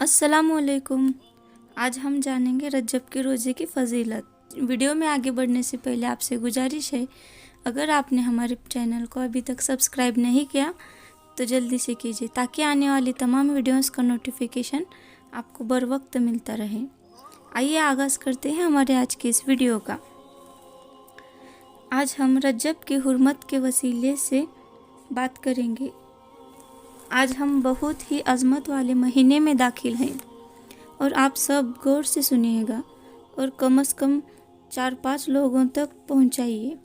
अस्सलामुअलैकुम। आज हम जानेंगे रजब के रोज़े की फ़जीलत। वीडियो में आगे बढ़ने से पहले आपसे गुजारिश है, अगर आपने हमारे चैनल को अभी तक सब्सक्राइब नहीं किया तो जल्दी से कीजिए ताकि आने वाली तमाम वीडियोस का नोटिफिकेशन आपको बर वक्त मिलता रहे। आइए आगाज़ करते हैं हमारे आज के इस वीडियो का। आज हम रजब की हुर्मत के वसीले से बात करेंगे। आज हम बहुत ही अज़मत वाले महीने में दाखिल हैं और आप सब गौर से सुनिएगा और कम से कम 4-5 लोगों तक पहुंचाइए।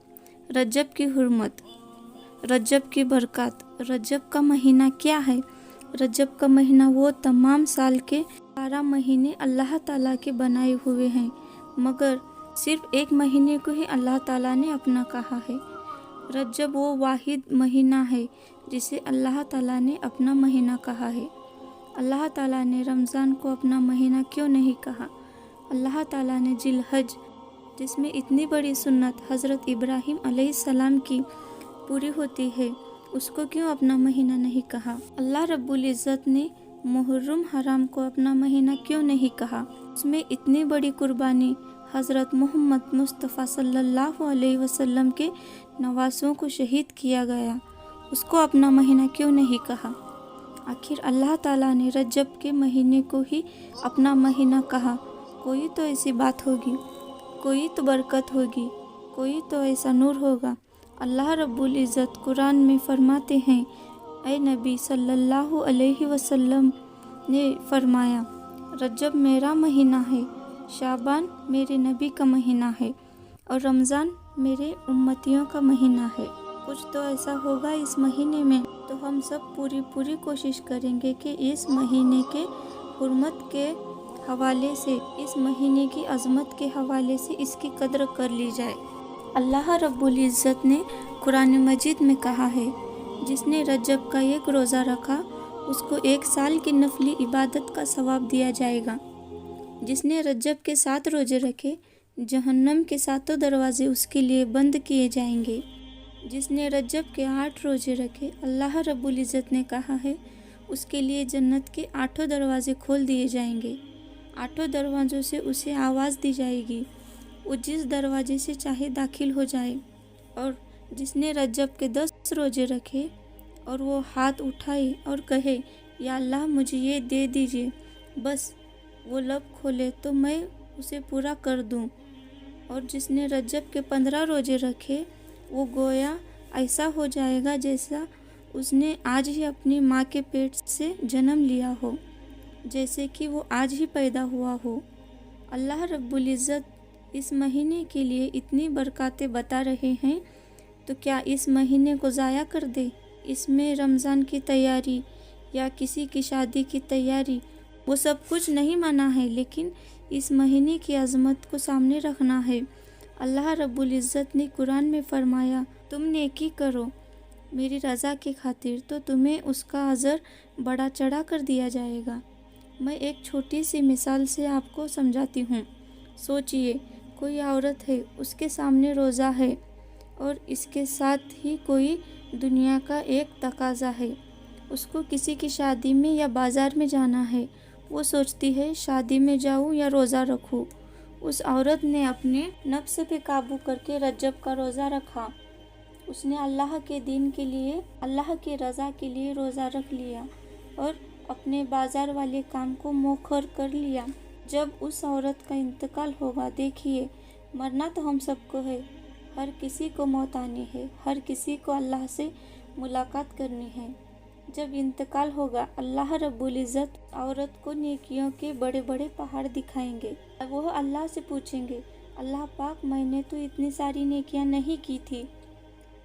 रजब की हुर्मत, रजब की बरकत। रजब का महीना क्या है? रजब का महीना वो तमाम साल के 12 महीने अल्लाह ताला के बनाए हुए हैं, मगर सिर्फ एक महीने को ही अल्लाह ताला ने अपना कहा है। रजब वो वाहिद महीना है जिसे अल्लाह ताला ने अपना महीना कहा है। अल्लाह ताला ने रमज़ान को अपना महीना क्यों नहीं कहा? अल्लाह ताला ने जिलहज, जिसमें इतनी बड़ी सुन्नत हज़रत इब्राहीम अलैहिस्सलाम की पूरी होती है, उसको क्यों अपना महीना नहीं कहा? अल्लाह रब्बुल इज़्ज़त ने मुहर्रम हराम को अपना महीना क्यों नहीं कहा? उसमें इतनी बड़ी कुर्बानी हज़रत मोहम्मद मुस्तफ़ा सल्लल्लाहु अलैहि वसल्लम के नवासों को शहीद किया गया, उसको अपना महीना क्यों नहीं कहा? आखिर अल्लाह ताला ने रजब के महीने को ही अपना महीना कहा। कोई तो ऐसी बात होगी, कोई तो बरकत होगी, कोई तो ऐसा नूर होगा। अल्लाह रब्बुल इज़्ज़त कुरान में फरमाते हैं, ऐ नबी सल्लल्लाहु अलैहि वसल्लम ने फरमाया, रजब मेरा महीना है, शाबान मेरे नबी का महीना है और रमज़ान मेरे उम्मतियों का महीना है। कुछ तो ऐसा होगा इस महीने में, तो हम सब पूरी कोशिश करेंगे कि इस महीने के हुर्मत के हवाले से, इस महीने की अज़मत के हवाले से इसकी कद्र कर ली जाए। अल्लाह रब्बुल इज़्ज़त ने कुरान मजीद में कहा है, जिसने रजब का एक रोज़ा रखा उसको 1 साल की नफली इबादत का सवाब दिया जाएगा। जिसने रजब के 7 रोज़े रखे, जहन्नम के 7 दरवाजे उसके लिए बंद किए जाएंगे। जिसने रजब के 8 रोज़े रखे, अल्लाह रब्बुल इज़्ज़त ने कहा है, उसके लिए जन्नत के 8 दरवाजे खोल दिए जाएंगे। 8 दरवाज़ों से उसे आवाज़ दी जाएगी, वो जिस दरवाजे से चाहे दाखिल हो जाए। और जिसने रजब के 10 रोज़े रखे और वो हाथ उठाए और कहे, या अल्लाह मुझे ये दे दीजिए, बस वो लब खोले तो मैं उसे पूरा कर दूं। और जिसने रजब के 15 रोज़े रखे, वो गोया ऐसा हो जाएगा जैसा उसने आज ही अपनी माँ के पेट से जन्म लिया हो, जैसे कि वो आज ही पैदा हुआ हो। अल्लाह रब्बुल इज़्ज़त इस महीने के लिए इतनी बरकतें बता रहे हैं, तो क्या इस महीने को ज़ाया कर दे? इसमें रमज़ान की तैयारी या किसी की शादी की तैयारी, वो सब कुछ नहीं माना है, लेकिन इस महीने की अज़मत को सामने रखना है। अल्लाह रब्बुल इज़्ज़त ने कुरान में फरमाया, तुम नेकी करो मेरी रज़ा की खातिर तो तुम्हें उसका अजर बड़ा चढ़ा कर दिया जाएगा। मैं एक छोटी सी मिसाल से आपको समझाती हूँ। सोचिए, कोई औरत है, उसके सामने रोज़ा है और इसके साथ ही कोई दुनिया का एक तकाज़ा है। उसको किसी की शादी में या बाज़ार में जाना है। वो सोचती है, शादी में जाऊँ या रोज़ा रखूँ। उस औरत ने अपने नफ्स पे काबू करके रजब का रोज़ा रखा। उसने अल्लाह के दीन के लिए, अल्लाह की रज़ा के लिए रोज़ा रख लिया और अपने बाज़ार वाले काम को मौखर कर लिया। जब उस औरत का इंतकाल होगा, देखिए, मरना तो हम सबको है, हर किसी को मौत आनी है, हर किसी को अल्लाह से मुलाकात करनी है। जब इंतकाल होगा, अल्लाह रब्बुल इज़्ज़त औरत को नेकियों के बड़े बड़े पहाड़ दिखाएंगे। वो अल्लाह से पूछेंगे, अल्लाह पाक, मैंने तो इतनी सारी नेकियां नहीं की थी,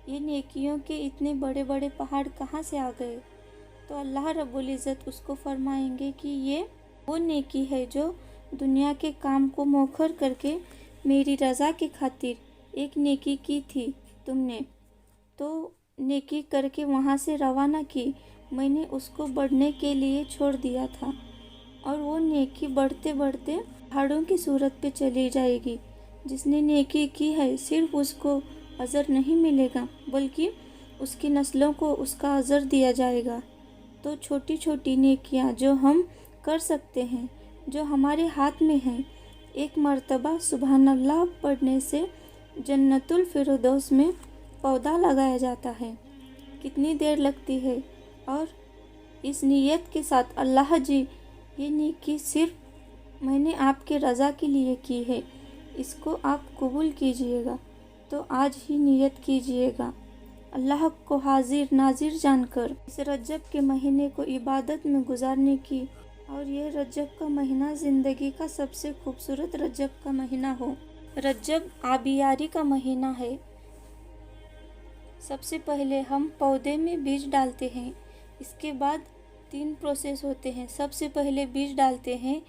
ये नेकियों के इतने बड़े बड़े पहाड़ कहाँ से आ गए? तो अल्लाह रब्बुल इज़्ज़त उसको फरमाएंगे कि ये वो नेकी है जो दुनिया के काम को मौखर करके मेरी रज़ा की खातिर एक नेकी की थी तुमने, तो नेकी करके वहाँ से रवाना की, मैंने उसको बढ़ने के लिए छोड़ दिया था और वो नेकी बढ़ते बढ़ते पहाड़ों की सूरत पे चली जाएगी। जिसने नेकी की है, सिर्फ उसको अजर नहीं मिलेगा, बल्कि उसकी नस्लों को उसका अजर दिया जाएगा। तो छोटी छोटी नेकियां जो हम कर सकते हैं जो हमारे हाथ में है। एक मर्तबा सुबहान अल्लाह पढ़ने से जन्नतुल फिरदौस में पौधा लगाया जाता है। कितनी देर लगती है, और इस नीयत के साथ अल्लाह जी, ये नेकी सिर्फ मैंने आपके रज़ा के लिए की है, इसको आप कबूल कीजिएगा। तो आज ही नीयत कीजिएगा। अल्लाह को हाजिर नाजिर जानकर इस रजब के महीने को इबादत में गुजारने की, और ये रजब का महीना ज़िंदगी का सबसे खूबसूरत रजब का महीना हो। रजब आबियारी का महीना है। सबसे पहले हम पौधे में बीज डालते हैं। इसके बाद 3 प्रोसेस होते हैं। सबसे पहले बीज डालते हैं,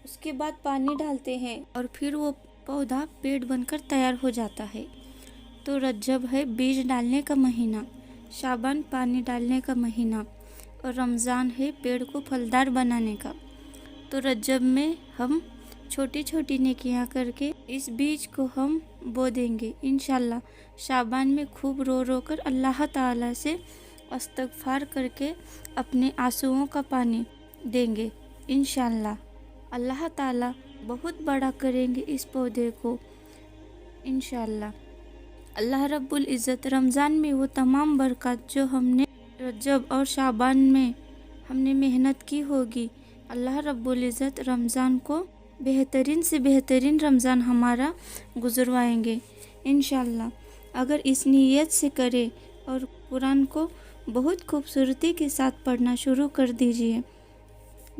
उसके बाद पानी डालते हैं, और फिर वो पौधा पेड़ बनकर तैयार हो जाता है। तो रजब है बीज डालने का महीना, शाबान पानी डालने का महीना, और रमज़ान है पेड़ को फलदार बनाने का। तो रजब में हम छोटी छोटी नेकियां करके इस बीज को हम बो देंगे इंशाल्लाह। शाबान में खूब रो रो कर अल्लाह ताला से इस्तग़फ़ार करके अपने आंसुओं का पानी देंगे इंशाल्लाह। अल्लाह ताला बहुत बड़ा करेंगे इस पौधे को इंशाल्लाह। अल्लाह रब्बुल इज़्ज़त रमज़ान में वो तमाम बरकत जो हमने रजब और शाबान में हमने मेहनत की होगी, अल्लाह रब्बुल इज़्ज़त रमज़ान को बेहतरीन से बेहतरीन रमज़ान हमारा गुजरवाएंगे इंशाल्लाह। अगर इस नीयत से करें और कुरान को बहुत खूबसूरती के साथ पढ़ना शुरू कर दीजिए,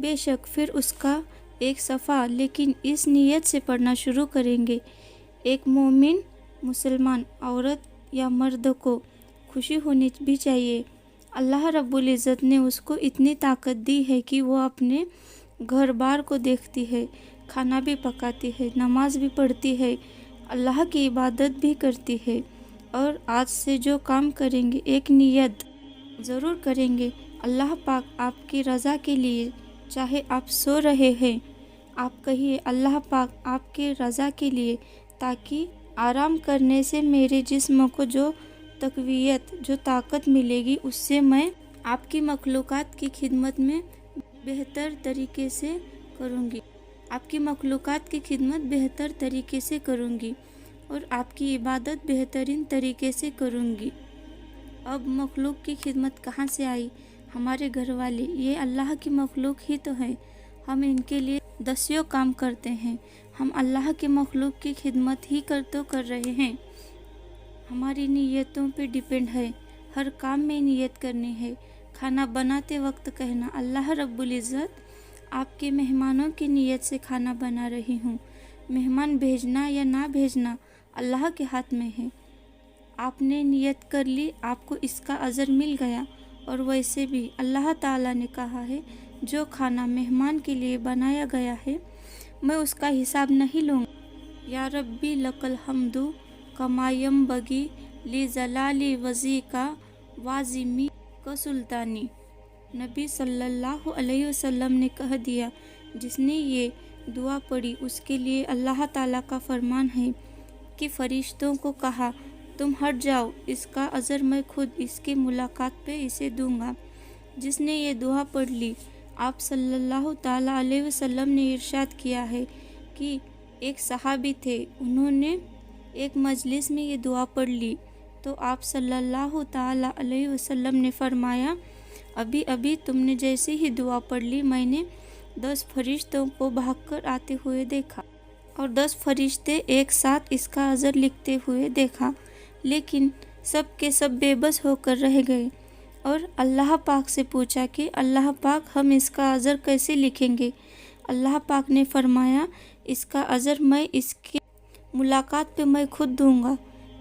बेशक फिर उसका एक सफ़ा लेकिन इस नीयत से पढ़ना शुरू करेंगे। एक मोमिन मुसलमान औरत या मर्द को खुशी होनी भी चाहिए। अल्लाह रब्बुल इज़्ज़त ने उसको इतनी ताकत दी है कि वो अपने घर बार को देखती है, खाना भी पकाती है, नमाज भी पढ़ती है, अल्लाह की इबादत भी करती है। और आज से जो काम करेंगे एक नियत ज़रूर करेंगे, अल्लाह पाक आपकी रज़ा के लिए। चाहे आप सो रहे हैं, आप कहिए अल्लाह पाक आपकी रज़ा के लिए, ताकि आराम करने से मेरे जिस्म को जो तक़वियत जो ताकत मिलेगी, उससे मैं आपकी मखलूक़ात की खिदमत में बेहतर तरीके से करूँगी, आपकी मखलूक़ात की खिदमत बेहतर तरीके से करूँगी, और आपकी इबादत बेहतरीन तरीके से करूँगी। अब मखलूक की खिदमत कहाँ से आई? हमारे घर वाले, ये अल्लाह की मखलूक ही तो है। हम इनके लिए दसियों काम करते हैं। हम अल्लाह के मखलूक की खिदमत ही कर रहे हैं। हमारी नीयतों पे डिपेंड है। हर काम में नीयत करनी है। खाना बनाते वक्त कहना, अल्लाह रब्बुल इज़्ज़त आपके मेहमानों की नीयत से खाना बना रही हूँ। मेहमान भेजना या ना भेजना अल्लाह के हाथ में है। आपने नियत कर ली, आपको इसका अजर मिल गया। और वैसे भी अल्लाह ताला ने कहा है, जो खाना मेहमान के लिए बनाया गया है मैं उसका हिसाब नहीं लूँगा। या रब्बी लकल हम्दु कमायम बगी ली जलाली वज़ी का वाजिमी का सुल्तानी। नबी सल्लल्लाहु अलैहि वसल्लम ने कह दिया, जिसने ये दुआ पढ़ी उसके लिए अल्लाह ताला का फरमान है कि फ़रिश्तों को कहा, तुम हट जाओ, इसका अजर मैं खुद इसकी मुलाकात पे इसे दूंगा। जिसने ये दुआ पढ़ ली, आप सल्लल्लाहु ताला अलैहि वसल्लम ने इरशाद किया है कि एक सहाबी थे, उन्होंने एक मजलिस में ये दुआ पढ़ ली तो आप सल्लल्लाहु ताला अलैहि वसल्लम ने फरमाया, अभी अभी तुमने जैसे ही दुआ पढ़ ली, मैंने 10 फरिश्तों को भागकर आते हुए देखा और 10 फरिश्ते एक साथ इसका अजर लिखते हुए देखा, लेकिन सब के सब बेबस होकर रह गए। और अल्लाह पाक से पूछा कि अल्लाह पाक, हम इसका अजर कैसे लिखेंगे? अल्लाह पाक ने फरमाया, इसका अजर मैं इसके मुलाकात पे मैं खुद दूंगा।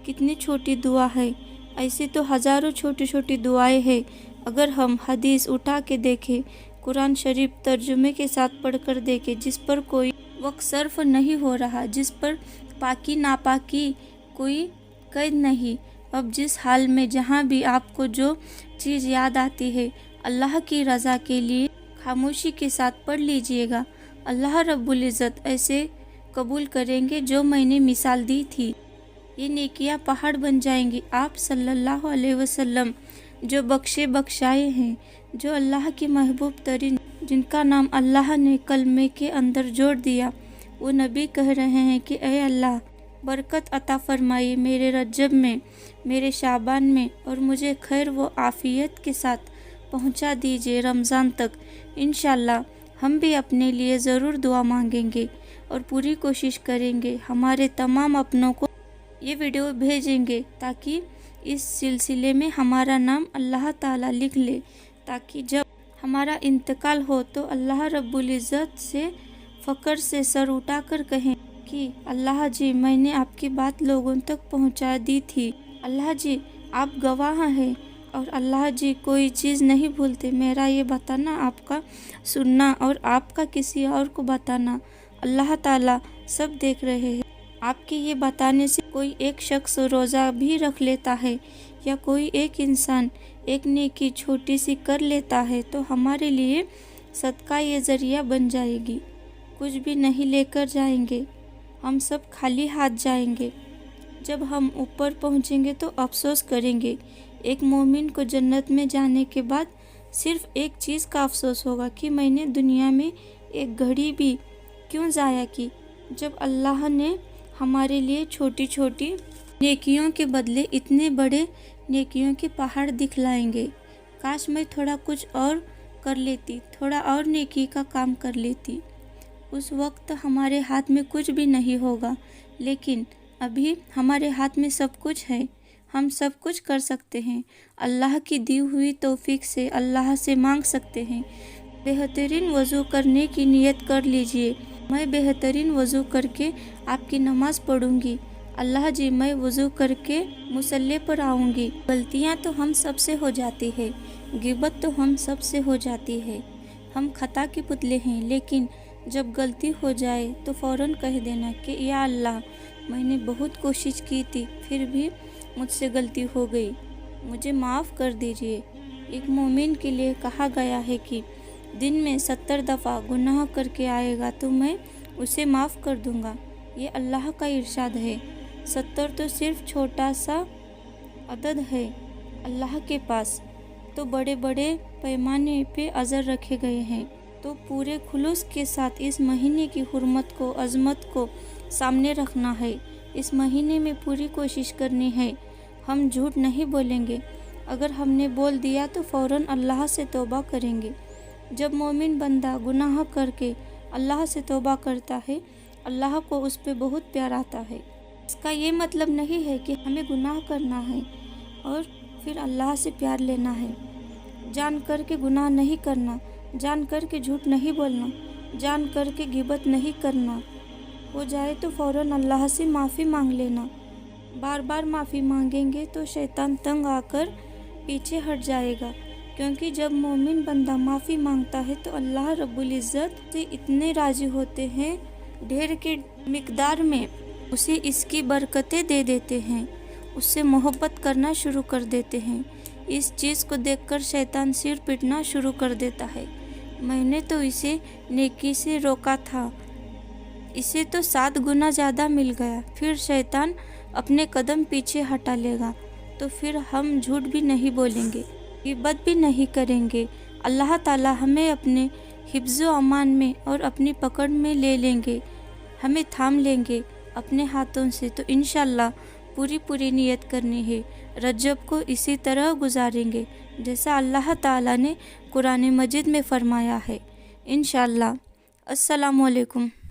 कितनी छोटी दुआ है। ऐसे तो हज़ारों छोटी छोटी दुआएं हैं। अगर हम हदीस उठा के देखें, कुरान शरीफ तर्जुमे के साथ पढ़कर देखें, जिस पर कोई वक्त सर्फ नहीं हो रहा, जिस पर पाकी नापाकी कोई कैद नहीं, अब जिस हाल में जहाँ भी आपको जो चीज़ याद आती है, अल्लाह की रज़ा के लिए खामोशी के साथ पढ़ लीजिएगा। अल्लाह रब्बुल इज़्ज़त ऐसे कबूल करेंगे जो मैंने मिसाल दी थी। ये नेकियां पहाड़ बन जाएंगी। आप सल्लल्लाहु अलैहि वसल्लम जो बख्शे बख्शाए हैं, जो अल्लाह की महबूब तरीन जिनका नाम अल्लाह ने कलमे के अंदर जोड़ दिया, वो नबी कह रहे हैं कि ऐ अल्लाह, बरकत अता फरमाइए मेरे रजब में, मेरे शाबान में, और मुझे खैर व आफियत के साथ पहुंचा दीजिए रमज़ान तक। इंशाअल्लाह हम भी अपने लिए ज़रूर दुआ मांगेंगे और पूरी कोशिश करेंगे हमारे तमाम अपनों को ये वीडियो भेजेंगे ताकि इस सिलसिले में हमारा नाम अल्लाह ताला लिख ले, ताकि जब हमारा इंतकाल हो तो अल्लाह रब्बुल इज़्ज़त से फ़क्र से सर उठाकर कहें कि अल्लाह जी, मैंने आपकी बात लोगों तक पहुंचा दी थी। अल्लाह जी, आप गवाह हैं, और अल्लाह जी कोई चीज़ नहीं भूलते। मेरा ये बताना, आपका सुनना और आपका किसी और को बताना, अल्लाह ताला सब देख रहे हैं। आपके ये बताने से कोई एक शख्स रोज़ा भी रख लेता है या कोई एक इंसान एक नेकी छोटी सी कर लेता है तो हमारे लिए सदका ये ज़रिया बन जाएगी। कुछ भी नहीं लेकर जाएंगे, हम सब खाली हाथ जाएंगे। जब हम ऊपर पहुंचेंगे तो अफसोस करेंगे। एक मोमिन को जन्नत में जाने के बाद सिर्फ एक चीज़ का अफसोस होगा कि मैंने दुनिया में एक घड़ी भी क्यों ज़ाया की। जब अल्लाह ने हमारे लिए छोटी छोटी नेकियों के बदले इतने बड़े नेकियों के पहाड़ दिखलाएंगे। काश मैं थोड़ा कुछ और कर लेती, थोड़ा और नेकी का काम कर लेती। उस वक्त हमारे हाथ में कुछ भी नहीं होगा, लेकिन अभी हमारे हाथ में सब कुछ है। हम सब कुछ कर सकते हैं। अल्लाह की दी हुई तौफीक से अल्लाह से मांग सकते हैं। बेहतरीन वज़ू करने की नियत कर लीजिए। मैं बेहतरीन वज़ू करके आपकी नमाज़ पढ़ूंगी। अल्लाह जी, मैं वज़ू करके मुसल्ले पर आऊँगी। गलतियाँ तो हम सब से हो जाती है, गिबत तो हम सब से हो जाती है। हम खता के पुतले हैं, लेकिन जब गलती हो जाए तो फ़ौरन कह देना कि या अल्लाह, मैंने बहुत कोशिश की थी, फिर भी मुझसे गलती हो गई, मुझे माफ़ कर दीजिए। एक मोमिन के लिए कहा गया है कि दिन में 70 दफ़ा गुनाह करके आएगा तो मैं उसे माफ़ कर दूंगा। ये अल्लाह का इरशाद है। 70 तो सिर्फ छोटा सा अदद है अल्लाह के पास, तो बड़े बड़े पैमाने पे अज़र रखे गए हैं। तो पूरे खुलूस के साथ इस महीने की हुर्मत को, अज़मत को सामने रखना है। इस महीने में पूरी कोशिश करनी है। हम झूठ नहीं बोलेंगे। अगर हमने बोल दिया तो फ़ौरन अल्लाह से तौबा करेंगे। जब मोमिन बंदा गुनाह करके अल्लाह से तौबा करता है, अल्लाह को उस पर बहुत प्यार आता है। इसका ये मतलब नहीं है कि हमें गुनाह करना है और फिर अल्लाह से प्यार लेना है। जान कर के गुनाह नहीं करना, जान कर के झूठ नहीं बोलना, जान कर के गिबत नहीं करना। हो जाए तो फ़ौरन अल्लाह से माफ़ी मांग लेना। बार बार माफ़ी मांगेंगे तो शैतान तंग आकर पीछे हट जाएगा, क्योंकि जब मोमिन बंदा माफ़ी मांगता है तो अल्लाह रब्बुल इज़्ज़त से इतने राज़ी होते हैं, ढेर के मिक़दार में उसे इसकी बरकतें दे देते हैं, उससे मोहब्बत करना शुरू कर देते हैं। इस चीज़ को देखकर शैतान सिर पीटना शुरू कर देता है। मैंने तो इसे नेकी से रोका था, इसे तो 7 गुना ज़्यादा मिल गया। फिर शैतान अपने कदम पीछे हटा लेगा, तो फिर हम झूठ भी नहीं बोलेंगे, गिबत भी नहीं करेंगे। अल्लाह ताला हमें अपने हिफ्ज़ व अमान में और अपनी पकड़ में ले लेंगे, हमें थाम लेंगे अपने हाथों से। तो इंशाअल्लाह पूरी नियत करनी है, रजब को इसी तरह गुजारेंगे जैसा अल्लाह ताला ने कुरान मजीद में फ़रमाया है। इंशाअल्लाह। अस्सलामु अलैकुम।